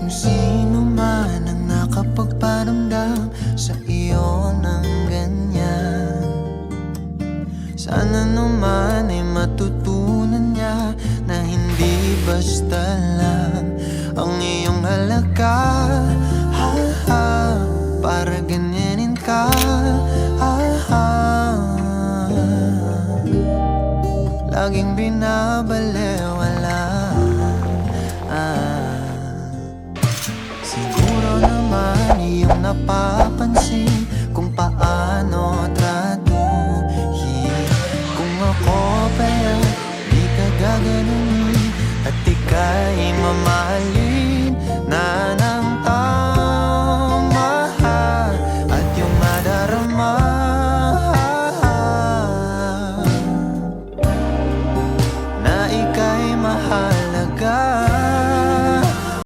Kung sino man ang nakapagparamdam sa iyo ng ganyan, sana naman ay matutunan niya na hindi basta lang ang iyong halaga. Para ganyanin ka, laging binabalewala. Siguro naman iyong